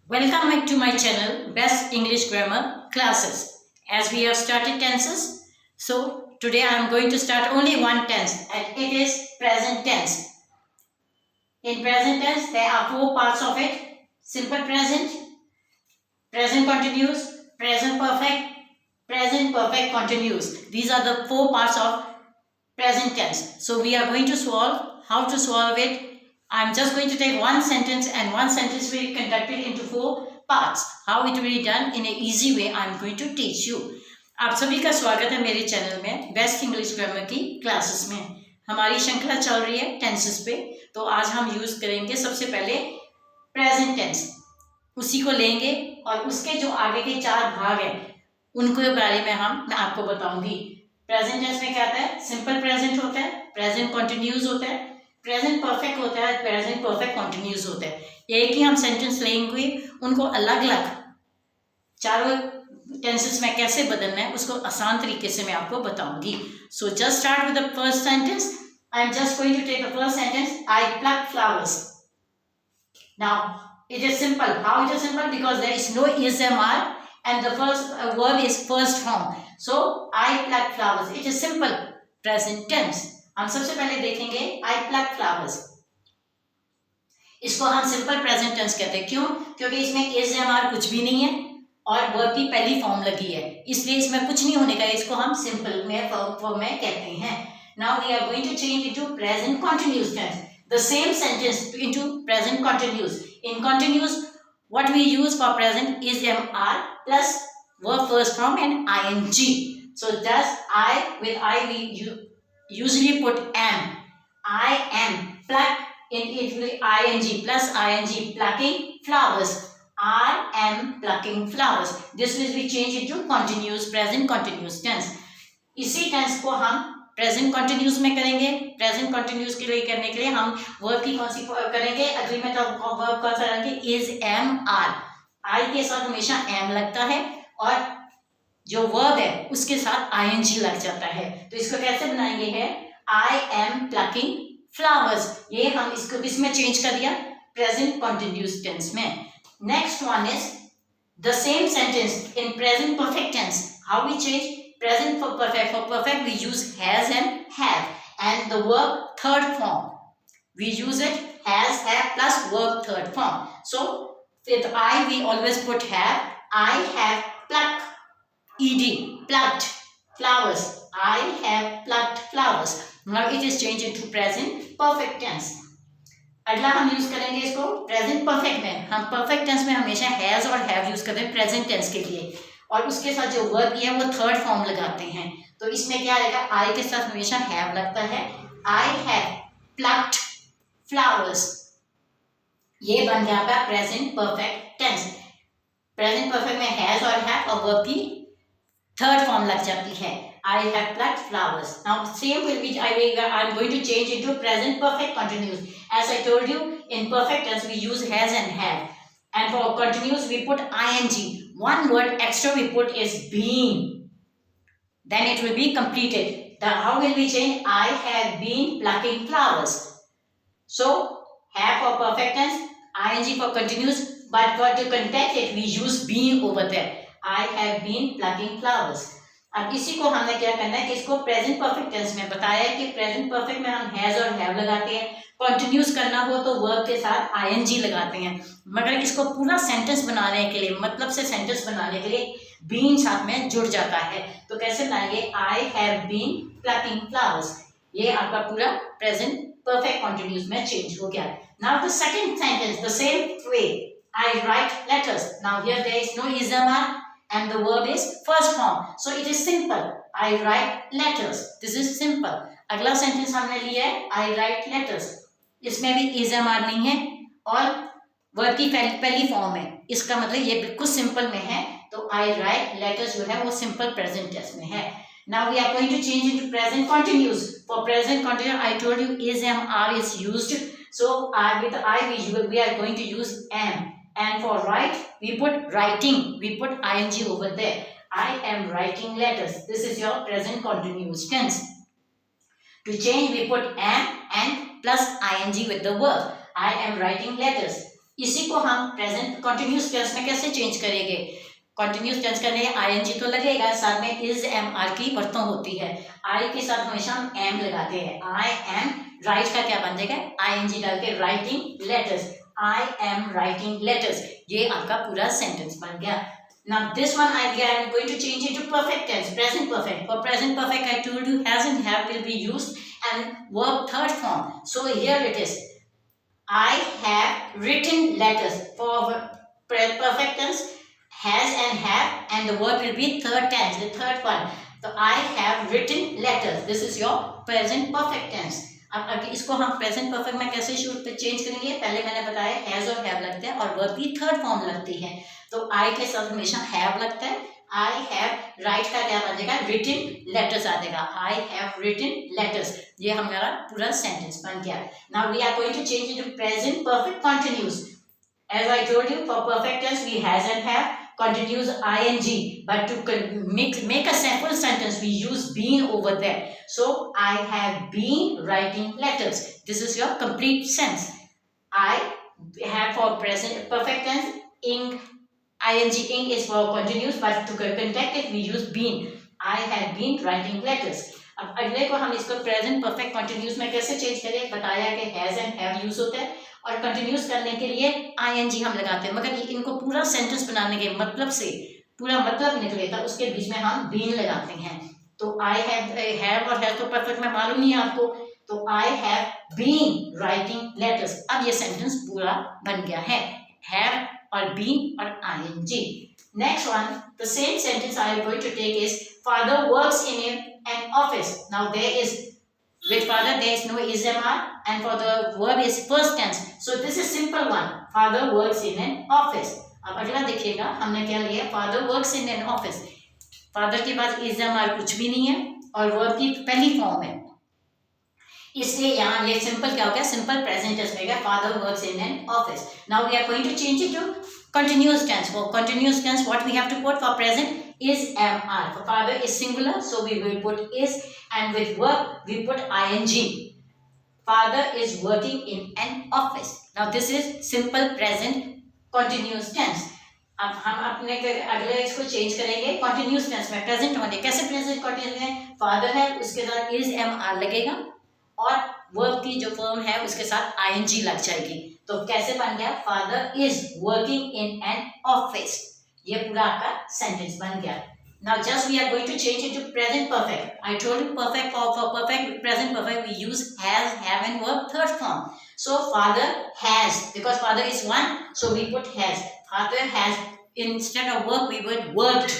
Welcome back to my channel Best English Grammar Classes. As we have started tenses, so today I am going to start only one tense and it is present tense. In present tense there are four parts of it: simple present, present continuous, present perfect continuous. These are the four parts of present tense. So we are going to solve. How to solve it? I'm just going to take one sentence and one sentence will be conducted into four parts. How it will be done in a easy way I'm going to teach you. आप सभी का स्वागत है मेरे channel में best English grammar की classes में। हमारी श्रृंखला चल रही है टेंसेस पे, तो आज हम यूज करेंगे सबसे पहले प्रेजेंट टेंस। उसी को लेंगे और उसके जो आगे के चार भाग हैं उनके बारे में मैं आपको बताऊंगी। प्रेजेंट टेंस में क्या आता है? सिंपल प्रेजेंट होता है, प्रेजेंट कंटिन्यूस होता है, प्रेजेंट परफेक्ट होता है, प्रेजेंट परफेक्ट कंटिन्यूस होता है। एक ही हम सेंटेंस लेंगे, उनको अलग अलग चारों टेंसेस में कैसे बदलना है उसको आसान तरीके से मैं आपको बताऊंगी। So just start with the first sentence. I am just going to take the first sentence. I pluck flowers. Now it is simple. How it is simple? Because there is no is-am-are and the first verb is first form. So I pluck flowers. It is simple present tense. हम सबसे पहले देखेंगे I pluck flowers. इसको हम simple present tense कहते हैं। क्यों? क्योंकि इसमें is-am-are कुछ भी नहीं है और वर्ब की पहली फॉर्म लगी है, इसलिए इसमें कुछ नहीं होने का। इसको हम सिंपल में फॉर्म में कहते हैं। Now we are going to change into present continuous tense. The same sentence into present continuous. In continuous, what we use for present is am plus verb first form and ing. So does I, with I we usually put am. I am pluck, in it will ing plus ing, plucking flowers. I am plucking flowers. This will be changed into continuous, present continuous tense. इसी tense को हम present continuous में करेंगे। Present continuous के लिए करने के लिए हम वर्ब की कौन सी करेंगे? अग्रीमेंट ऑफ वर्ब कौन सा करेंगे? Is M R. आई के साथ हमेशा एम लगता है और जो वर्ब है उसके साथ आईएनजी लग जाता है। तो इसको कैसे बनाएंगे? है आई एम प्लकिंग फ्लावर्स। ये हम इसको किसमें चेंज कर दिया? प्रेजेंट कंटिन्यूस टेंस में। Next one is the same sentence in present perfect tense. How we change? Present for perfect we use has and have, and the verb third form we use it has, have plus verb third form. So with I we always put have. I have plucked ed, plucked flowers. I have plucked flowers. Now it is changed into present perfect tense. अगला हम use करेंगे इसको present perfect में। हम perfect tense में हमेशा has और have use करते हैं प्रेजेंट टेंस के लिए, और उसके साथ जो वर्ब है वो थर्ड फॉर्म लगाते हैं। तो इसमें क्या रहेगा? आई के साथ हमेशा हैव लगता है। I have plucked flowers. ये बन गया आपका present perfect tense. Present perfect में हैज और हैव और वर्ब की थर्ड फॉर्म लग जाती है। I have plucked flowers. Now same will be I am going to change into present perfect continuous. As I told you, in perfect tense we use has and have, and for continuous we put ing. One word extra we put is being, then it will be completed. How will we change? I have been plucking flowers. So have for perfect tense, ing for continuous, but for to contact it we use being over there. I have been plucking flowers. अब इसी को हमने क्या करना है कि इसको present perfect tense में बताया है कि प्रेजेंट परफेक्ट में हम हैज और हैव लगाते हैं। कंटिन्यूस करना हो तो वर्ब के साथ आईएनजी लगाते हैं, मगर इसको पूरा सेंटेंस बनाने के लिए, मतलब से सेंटेंस बनाने के लिए बीन साथ में जुड़ जाता है। तो कैसे बनाएंगे? I have been plucking flowers. ये आपका पूरा प्रेजेंट परफेक्ट कंटिन्यूस में चेंज हो गया। Now the second sentence the same way, I write letters. Now here there is no is-am-are and the verb is first form, so it is simple. I write letters. This is simple. अगला sentence हमने लिया है I write letters. इसमें भी is-am-are नहीं है और verb की पहली फॉर्म है। इसका मतलब ये बिल्कुल सिंपल में है। तो I write letters जो है वो सिंपल प्रेजेंट टेंस में है। Now we are going to change into present continuous. For present continuous I told you is-am-are is used. So with I we are going to use am. And for write we put writing, we put ing over there. I am writing letters. This is your present continuous tense. To change we put am and plus ing with the verb. I am writing letters. इसी को हम present continuous tense में कैसे change करेंगे? Continuous tense करने ING तो लगेगा, साथ में इज एम आर की वर्तों होती है। आई के साथ हमेशा हम एम लगाते हैं। आई एम राइट का क्या बन जाएगा? आईएनजी डाल के writing letters, I am writing letters. ये आपका पूरा सेंटेंस बन गया। Now this one idea I am going to change into perfect tense, present perfect. For present perfect I told you has and have will be used and verb third form. So here it is. I have written letters. For perfect tense has and have and the verb will be third tense, the third one. So I have written letters. This is your present perfect tense. अब इसको हम present perfect में कैसे change करेंगे? पहले मैंने बताया has और हैव लगते हैं और वर्ब की थर्ड फॉर्म लगती है। तो आई के साथ हमेशा हैव लगता है। आई हैव राइट का क्या बन जाएगा? रिटन लेटर्स आ जाएगा। I have written letters. ये हमारा पूरा सेंटेंस बन गया। Now we are going to change into present perfect continuous. As I told you, for perfect tense we has and have, continues ing, but to make a full sentence we use been over there. So I have been writing letters. This is your complete sense. I have for present perfect tense ing ing is for continuous, but to contact it we use been. I have been writing letters. अब अगले को हम इसको present perfect continuous में कैसे change करें? बताया कि हैज एंड हैव यूज होता है और कंटिन्यूस करने के लिए आईएनजी हम लगाते हैं, मगर इनको पूरा सेंटेंस बनाने के मतलब से पूरा मतलब निकले था उसके बीच में हम बीन लगाते हैं। तो आई हैव और हैव तो परफेक्ट में मालूम नहीं है आपको। तो I have been writing letters. अब ये सेंटेंस पूरा बन गया है, हैव और बीन और I N G. Next one, the same sentence I am going to take is father works in an office. Now there is, with father there is no is mr and for the verb is first tense. So this is simple one. Father works in an office. अब अगला देखिएगा हमने क्या लिया? Father works in an office. Father के पास is mr कुछ भी नहीं है और verb की पहली फॉर्म है, इसलिए यहाँ ये सिंपल क्या हो गया? सिंपल प्रेजेंट टेंस में गया। Father works in an office. Now we are going to change it to continuous tense. For continuous tense what we have to put? For present is mr. For father is singular, so we will put is, and with verb we put ing. Father is working in an office. Now this is simple present continuous tense. अब हम अपने अगले इसको change करेंगे continuous tense में। Present होने कैसे? Present continuous में फादर है, उसके साथ इज mr लगेगा और वर्ब की जो फॉर्म है उसके साथ ing लग जाएगी। तो कैसे बन गया? Father is working in an office. ये पूरा आपका सेंटेंस बन गया। Now just we are going to change it to present perfect. I told you perfect for perfect present perfect we use has, have and verb third form. So father has, because father is one, so we put has. Father has, instead of work we would worked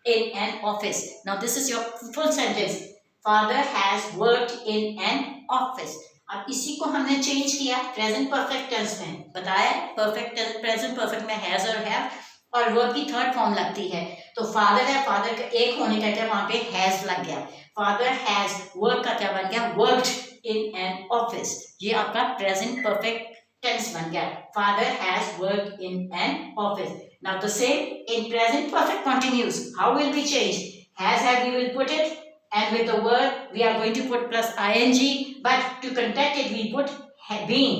in an office. Now this is your full sentence. Father has worked in an office. अब इसी को हमने change किया present perfect tense में। बताया perfect tense present perfect में has और have और वर्ब की थर्ड फॉर्म लगती है। तो फादर है, फादर का एक होने का क्या वहां पे हैज लग गया। फादर हैज, वर्क का क्या बन गया? Worked in an office. ये आपका प्रेजेंट परफेक्ट टेंस बन गया। Father has worked in an office. Now the same in present perfect continuous, how will be change? Has, have we will put it, and with the word we are going to put plus ing, but to contact it we put been.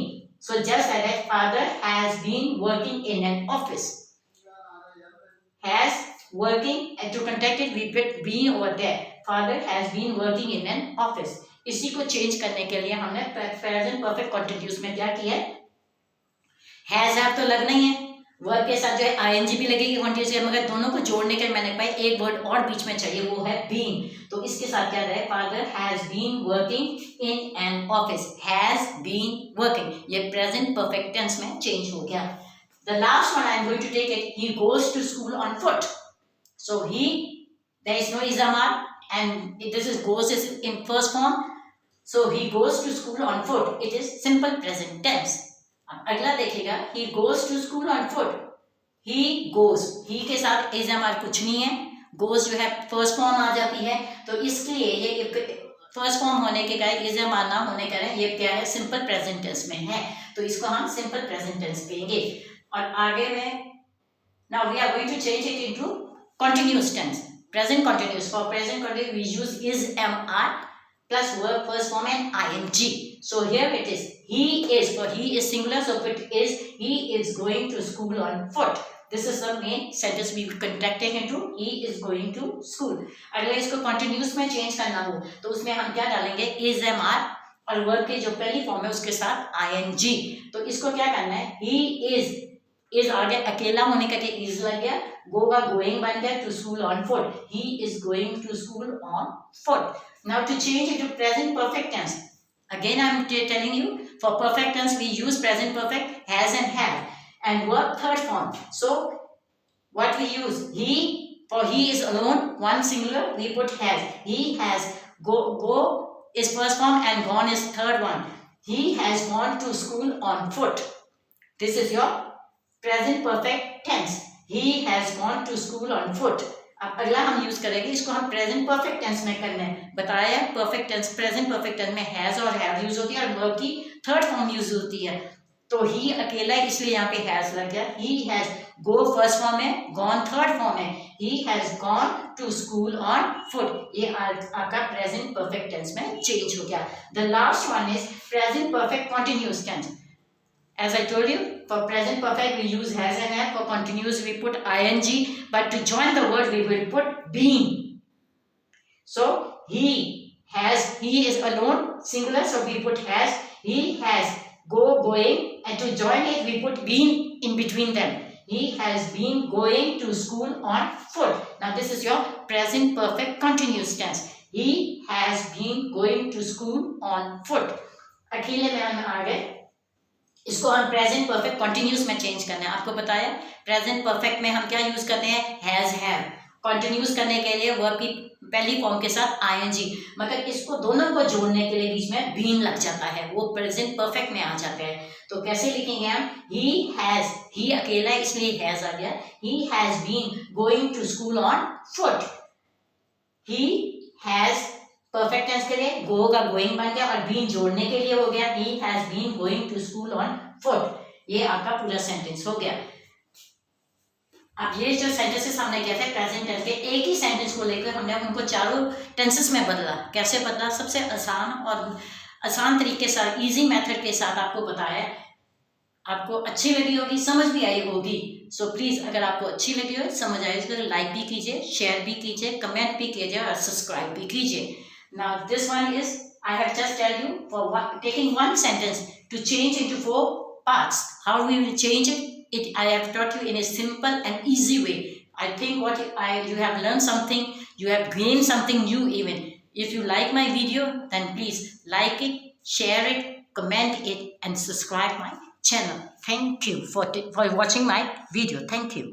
So just like that, father has been working in an office. Has working, and to contact it we put been over there. Father has been working in an office. इसी को change करने के लिए हमने present perfect continuous में क्या किया? Has have तो लगना ही है, वर्ब के साथ जो है आईएनजी भी लगेगी कंटिन्यूस, मगर दोनों को जोड़ने के मैंने पाई एक वर्ड और बीच में चाहिए, वो है बीन। तो इसके साथ क्या रहे? Father has been working in an office. Has been working, ये प्रेजेंट परफेक्ट टेंस में चेंज हो गया। The last one I am going to take it. He goes to school on foot. So he, there is no ismr, and this is goes is in first form. So he goes to school on foot. It is simple present tense. अगला देखिएगा, he goes to school on foot. He goes, he के साथ ismr कुछ नहीं है, goes जो है first form आ जाती है, तो इसलिए ये फर्स्ट फॉर्म होने के कारण ismr ना होने के कारण ये क्या है? सिंपल प्रेजेंट टेंस में है, तो इसको हम सिंपल प्रेजेंट टेंस कहेंगे। और आगे में now we are going to change it into continuous tense, present continuous. For present continuous we use is mr plus verb first form and ing. So here it is, he is, for he is singular, so it is, he is going to school on foot. This is the main sentence we contracted into, he is going to school. अगर इसको continuous में change करना हो तो उसमें हम क्या डालेंगे, is am are, और वर्ब के जो पहली फॉर्म है उसके साथ ing. तो इसको क्या करना है, he is आ गया, अकेला होने का is लग गया, go का going बन गया, to school on foot, he is going to school on foot. Now to change into present perfect tense, again I am telling you, for perfect tense we use present perfect, has and have, and verb third form. So what we use, he, for he is alone, one singular, we put has. He has, go is first form and gone is third one. He has gone to school on foot. This is your present perfect tense. He has gone to school on foot. अब अगला हम use करेंगे, इसको हम present perfect tense में करना है। बताया perfect tense, present perfect tense में हैज और हैव यूज होती है और वर्ब की थर्ड फॉर्म यूज होती है। तो ही अकेला है इसलिए यहाँ पे हैज लग गया। He has, go first form है, गॉन थर्ड फॉर्म है, he has gone to school on foot. ये आपका प्रेजेंट परफेक्ट टेंस में चेंज हो गया। The last one is present perfect continuous tense. As I told you, for present perfect we use has and have, for continuous we put ing, but to join the word we will put been. So he has, he is alone, singular, so we put has. He has, go, going, and to join it we put been in between them. He has been going to school on foot. Now this is your present perfect continuous tense. He has been going to school on foot. अकेले में आ गए, इसको हम present perfect continuous में change करना है। आपको बताया प्रेजेंट परफेक्ट में हम क्या यूज करते हैं, हैज हैव। कंटिन्यूअस करने के लिए वर्ब की पहली फॉर्म के साथ आईएनजी, मगर इसको दोनों को जोड़ने के लिए बीच में बीन लग जाता है, वो प्रेजेंट परफेक्ट में आ जाते हैं। तो कैसे लिखेंगे हम, ही हैज, ही अकेला है इसलिए हैज आ गया, he has been going to school on foot. He has perfect tense के लिए गो का गोइंग बन गया और बीन जोड़ने के लिए हो गया, he has been going to school on foot. ये आपका पूरा सेंटेंस हो गया। अब ये जो सेंटेंसेस हमने किया थे प्रेजेंट टेंस के, एक ही सेंटेंस को लेकर हमने उनको चारों टेंसेस में बदला। कैसे बदला, सबसे आसान तरीके से, इजी मेथड के साथ आपको बताया। आपको अच्छी लगी होगी, समझ भी आई होगी। सो प्लीज अगर आपको अच्छी लगी हो, समझ आई तो लाइक भी कीजिए, शेयर भी कीजिए, कमेंट भी कीजिए और सब्सक्राइब भी कीजिए। Now this one is, I have just tell you for taking one sentence to change into 4 parts. How we will change it, I have taught you in a simple and easy way. I think you have learned something, you have gained something new even. If you like my video, then please like it, share it, comment it and subscribe my channel. Thank you for watching my video. Thank you.